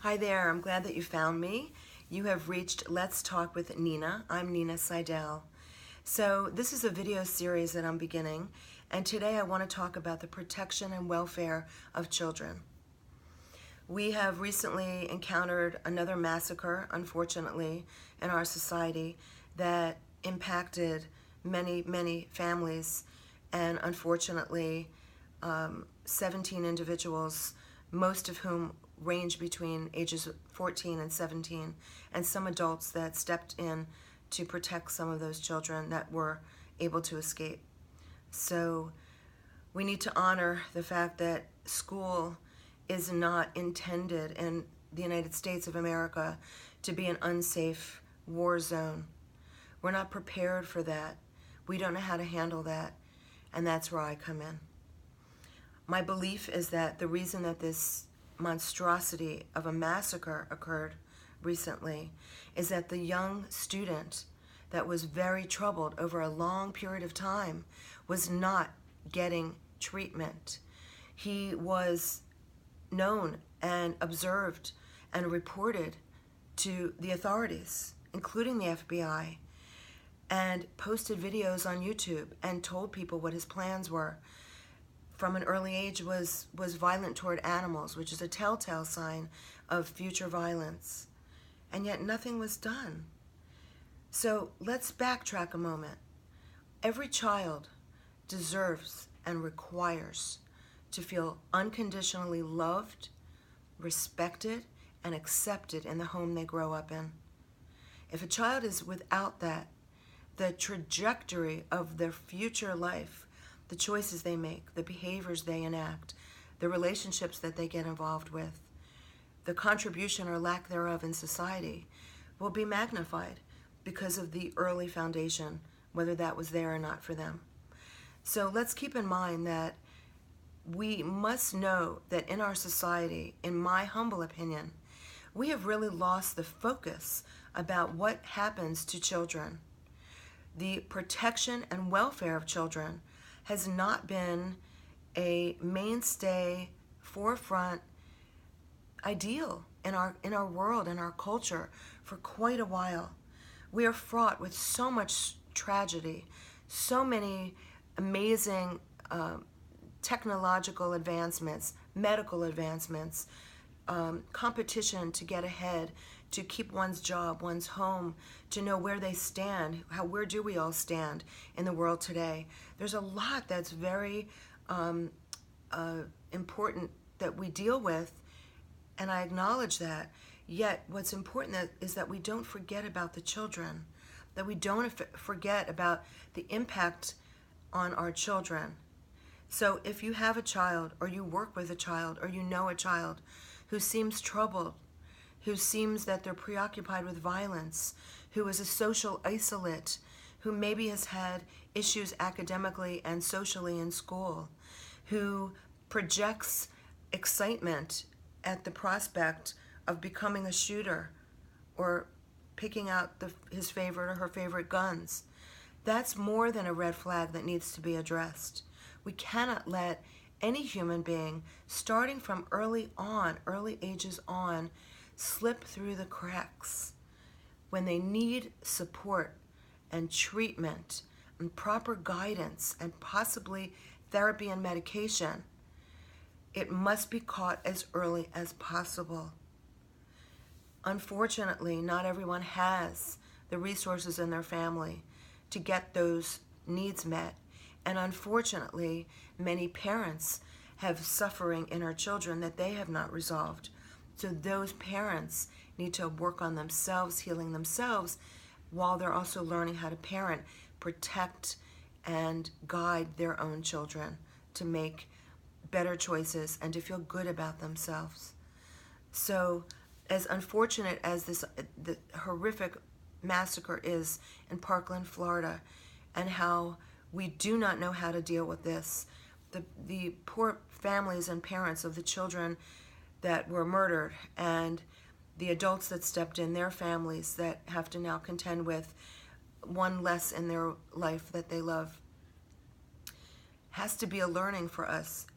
Hi there, I'm glad that you found me. You have reached Let's Talk with Nina. I'm Nina Seidel. So this is a video series that I'm beginning, and today I want to talk about the protection and welfare of children. We have recently encountered another massacre, unfortunately, in our society that impacted many families, and unfortunately 17 individuals, most of whom range between ages 14 and 17, and some adults that stepped in to protect some of those children that were able to escape. So we need to honor the fact that school is not intended in the United States of America to be an unsafe war zone. We're not prepared for that. We don't know how to handle that, and that's where I come in. My belief is that the reason that this monstrosity of a massacre occurred recently is that the young student that was very troubled over a long period of time was not getting treatment. He was known and observed and reported to the authorities, including the FBI, and posted videos on YouTube and told people what his plans were. From an early age was violent toward animals, which is a telltale sign of future violence. And yet nothing was done. So let's backtrack a moment. Every child deserves and requires to feel unconditionally loved, respected, and accepted in the home they grow up in. If a child is without that, the trajectory of their future life, the choices they make, the behaviors they enact, the relationships that they get involved with, the contribution or lack thereof in society will be magnified because of the early foundation, whether that was there or not for them. So let's keep in mind that we must know that in our society, in my humble opinion, we have really lost the focus about what happens to children. The protection and welfare of children has not been a mainstay, forefront ideal in our world, in our culture for quite a while. We are fraught with so much tragedy, so many amazing technological advancements, medical advancements, competition to get ahead, to keep one's job, one's home, to know where they stand, where do we all stand in the world today. There's a lot that's very important that we deal with, and I acknowledge that. Yet what's important is that we don't forget about the children, that we don't forget about the impact on our children. So if you have a child, or you work with a child, or you know a child who seems troubled, who seems that they're preoccupied with violence, who is a social isolate, who maybe has had issues academically and socially in school, who projects excitement at the prospect of becoming a shooter or picking out his favorite or her favorite guns, that's more than a red flag that needs to be addressed. We cannot let any human being, starting from early ages on, slip through the cracks. When they need support and treatment and proper guidance and possibly therapy and medication, it must be caught as early as possible. Unfortunately, not everyone has the resources in their family to get those needs met. And unfortunately, many parents have suffering in our children that they have not resolved. So those parents need to work on themselves, healing themselves, while they're also learning how to parent, protect, and guide their own children to make better choices and to feel good about themselves. So as unfortunate as the horrific massacre is in Parkland, Florida, and how we do not know how to deal with this, the poor families and parents of the children that were murdered, and the adults that stepped in, their families that have to now contend with one less in their life that they love, has to be a learning for us.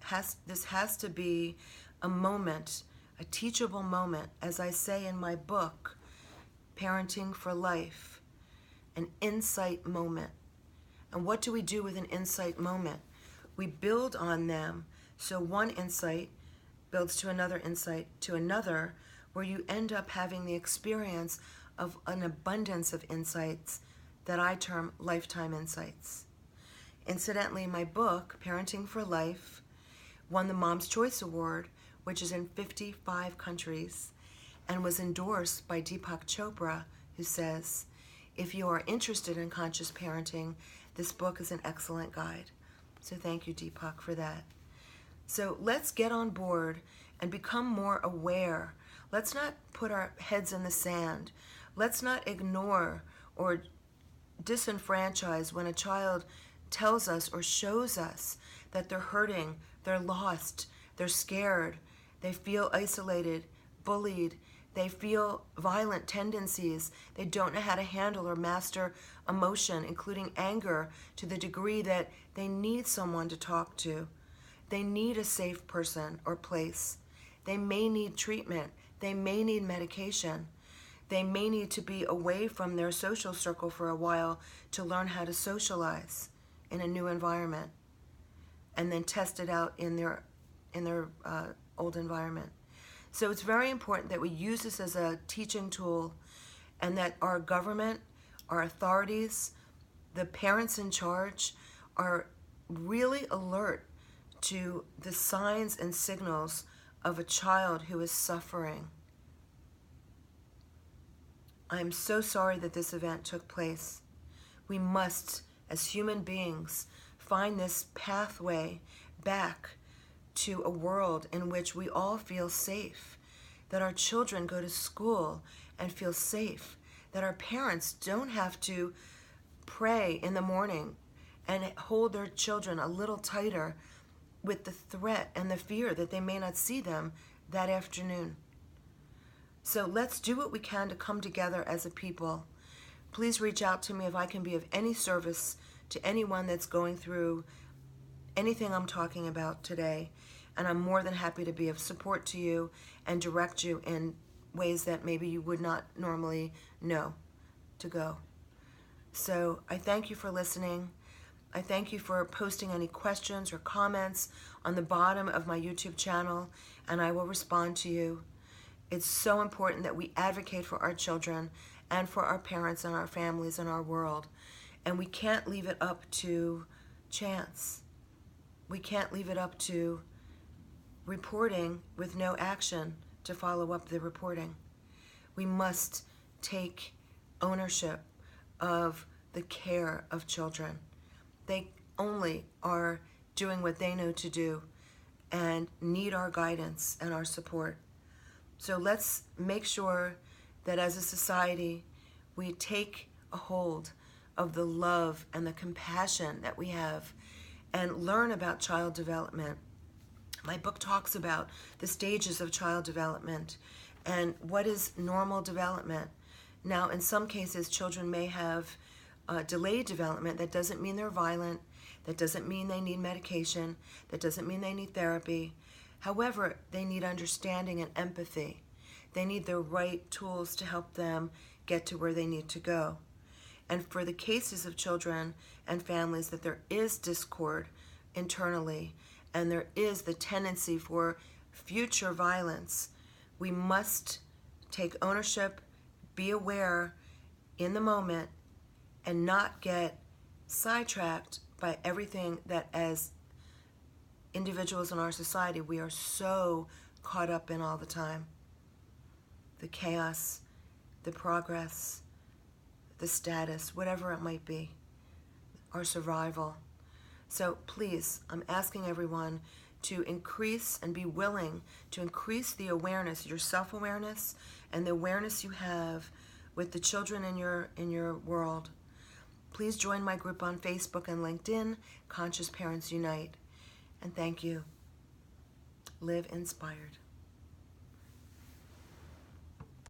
This has to be a moment a teachable moment, as I say in my book, Parenting for Life, an insight moment. And what do we do with an insight moment? We build on them. So one insight builds to another insight, to another, where you end up having the experience of an abundance of insights that I term lifetime insights. Incidentally, my book, Parenting for Life, won the Mom's Choice Award, which is in 55 countries, and was endorsed by Deepak Chopra, who says, if you are interested in conscious parenting, this book is an excellent guide. So thank you, Deepak, for that. So let's get on board and become more aware. Let's not put our heads in the sand. Let's not ignore or disenfranchise when a child tells us or shows us that they're hurting, they're lost, they're scared, they feel isolated, bullied, they feel violent tendencies, they don't know how to handle or master emotion, including anger, to the degree that they need someone to talk to. They need a safe person or place. They may need treatment. They may need medication. They may need to be away from their social circle for a while to learn how to socialize in a new environment and then test it out in their old environment. So it's very important that we use this as a teaching tool, and that our government, our authorities, the parents in charge are really alert to the signs and signals of a child who is suffering. I'm so sorry that this event took place. We must, as human beings, find this pathway back to a world in which we all feel safe, that our children go to school and feel safe, that our parents don't have to pray in the morning and hold their children a little tighter with the threat and the fear that they may not see them that afternoon. So let's do what we can to come together as a people. Please reach out to me if I can be of any service to anyone that's going through anything I'm talking about today. And I'm more than happy to be of support to you and direct you in ways that maybe you would not normally know to go. So I thank you for listening. I thank you for posting any questions or comments on the bottom of my YouTube channel, and I will respond to you. It's so important that we advocate for our children and for our parents and our families and our world. And we can't leave it up to chance. We can't leave it up to reporting with no action to follow up the reporting. We must take ownership of the care of children. They only are doing what they know to do and need our guidance and our support. So let's make sure that as a society, we take a hold of the love and the compassion that we have and learn about child development. My book talks about the stages of child development and what is normal development. Now, in some cases, children may have delayed development. That doesn't mean they're violent. That doesn't mean they need medication. That doesn't mean they need therapy. However, they need understanding and empathy. They need the right tools to help them get to where they need to go. And for the cases of children and families that there is discord internally and there is the tendency for future violence, we must take ownership, be aware in the moment, and not get sidetracked by everything that as individuals in our society we are so caught up in all the time. The chaos, the progress, the status, whatever it might be, our survival. So please, I'm asking everyone to increase and be willing to increase the awareness, your self-awareness and the awareness you have with the children in your world. Please join my group on Facebook and LinkedIn, Conscious Parents Unite. And thank you. Live inspired.